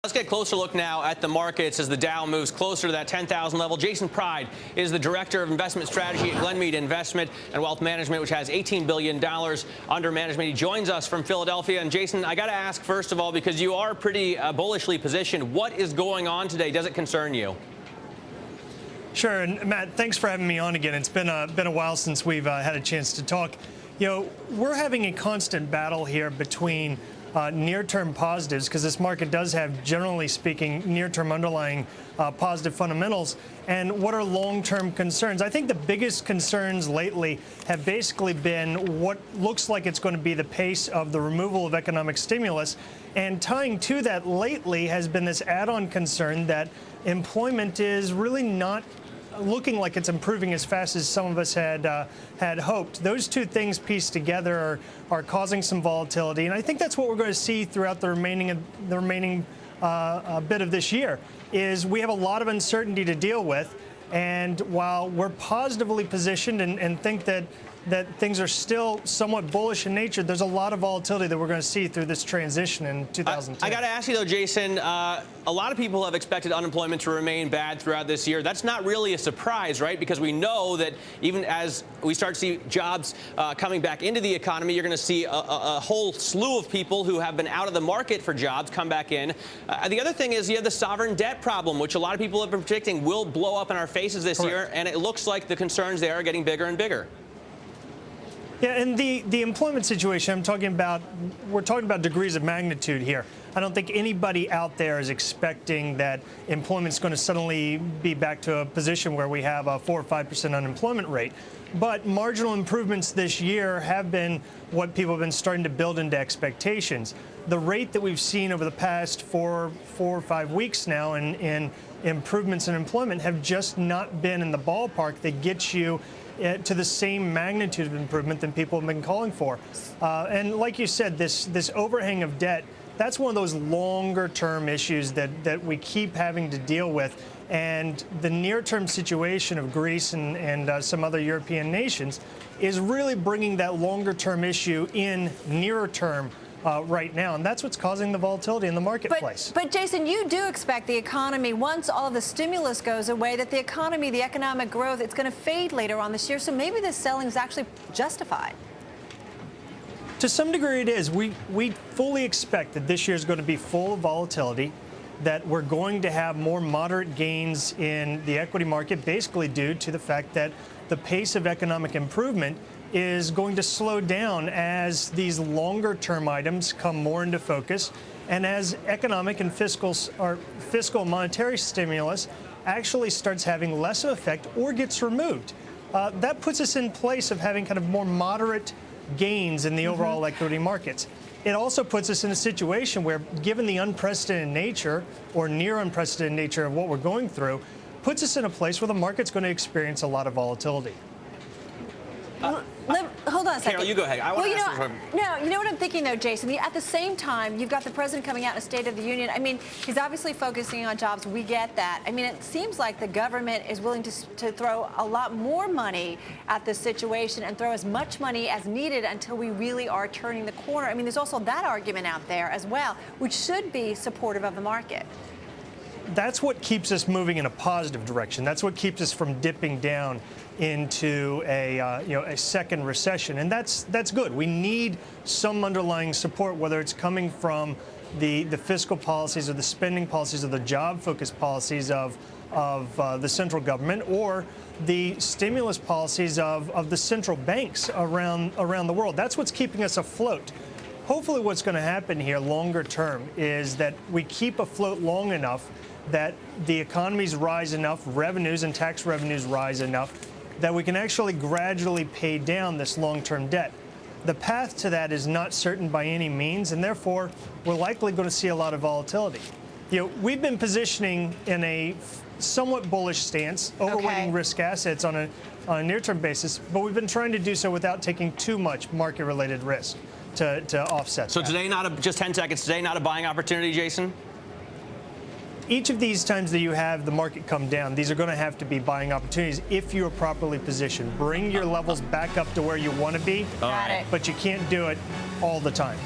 Let's get a closer look now at the markets as the Dow moves closer to that 10,000 level. Jason Pride is the Director of Investment Strategy at Glenmede Investment and Wealth Management, which has $18 billion under management. He joins us from Philadelphia. And Jason, I got to ask, first of all, because you are pretty bullishly positioned, what is going on today? Does it concern you? Sure. And Matt, thanks for having me on again. It's been a while since we've had a chance to talk. You know, we're having a constant battle here between near-term positives, because this market does have, generally speaking, near-term underlying positive fundamentals, and what are long-term concerns. I think the biggest concerns lately have basically been what looks like it's going to be the pace of the removal of economic stimulus, and tying to that lately has been this add-on concern that employment is really not looking like it's improving as fast as some of us had hoped. Those two things pieced together are causing some volatility, and I think that's what we're going to see throughout the remaining bit of this year. Is we have a lot of uncertainty to deal with, and while we're positively positioned and think that things are still somewhat bullish in nature, there's a lot of volatility that we're going to see through this transition in 2010. I got to ask you, though, Jason, a lot of people have expected unemployment to remain bad throughout this year. That's not really a surprise, right? Because we know that even as we start to see jobs coming back into the economy, you're going to see a whole slew of people who have been out of the market for jobs come back in. The other thing is you have the sovereign debt problem, which a lot of people have been predicting will blow up in our faces this year, and it looks like the concerns there are getting bigger and bigger. Yeah, and the employment situation, we're talking about degrees of magnitude here. I don't think anybody out there is expecting that employment's going to suddenly be back to a position where we have a 4 or 5% unemployment rate. But marginal improvements this year have been what people have been starting to build into expectations. The rate that we've seen over the past four or 5 weeks now in improvements in employment have just not been in the ballpark that gets you to the same magnitude of improvement than people have been calling for. And like you said, this overhang of debt, that's one of those longer-term issues that we keep having to deal with. And the near-term situation of Greece and some other European nations is really bringing that longer-term issue in nearer term right now, and that's what's causing the volatility in the marketplace. But Jason, you do expect the economy, once all of the stimulus goes away, that the economy, the economic growth, it's going to fade later on this year. So maybe this selling is actually justified. To some degree, it is. We fully expect that this year is going to be full of volatility, that we're going to have more moderate gains in the equity market, basically due to the fact that the pace of economic improvement is going to slow down as these longer-term items come more into focus, and as economic and fiscal monetary stimulus actually starts having less of effect or gets removed. That puts us in place of having kind of more moderate gains in the overall equity markets. It also puts us in a situation where, given the unprecedented nature or near unprecedented nature of what we're going through, puts us in a place where the market's going to experience a lot of volatility. Hold on a second. Carol, you go ahead. I want to ask you know what I'm thinking, though, Jason? At the same time, you've got the president coming out in a State of the Union. I mean, he's obviously focusing on jobs. We get that. I mean, it seems like the government is willing to throw a lot more money at this situation and throw as much money as needed until we really are turning the corner. I mean, there's also that argument out there as well, which should be supportive of the market. That's what keeps us moving in a positive direction. That's what keeps us from dipping down into a second recession, and that's good. We need some underlying support, whether it's coming from the fiscal policies or the spending policies or the job-focused policies of the central government, or the stimulus policies of the central banks around the world. That's what's keeping us afloat. Hopefully, what's going to happen here longer term is that we keep afloat long enough that the economies rise enough, revenues and tax revenues rise enough, that we can actually gradually pay down this long-term debt. The path to that is not certain by any means, and therefore we're likely going to see a lot of volatility. You know, we've been positioning in a somewhat bullish stance, overweighting risk assets on a near-term basis, but we've been trying to do so without taking too much market-related risk to offset So that. today, just 10 seconds, today not a buying opportunity, Jason? Each of these times that you have the market come down, these are going to have to be buying opportunities if you are properly positioned. Bring your levels back up to where you want to be, Got it. but you can't do it all the time.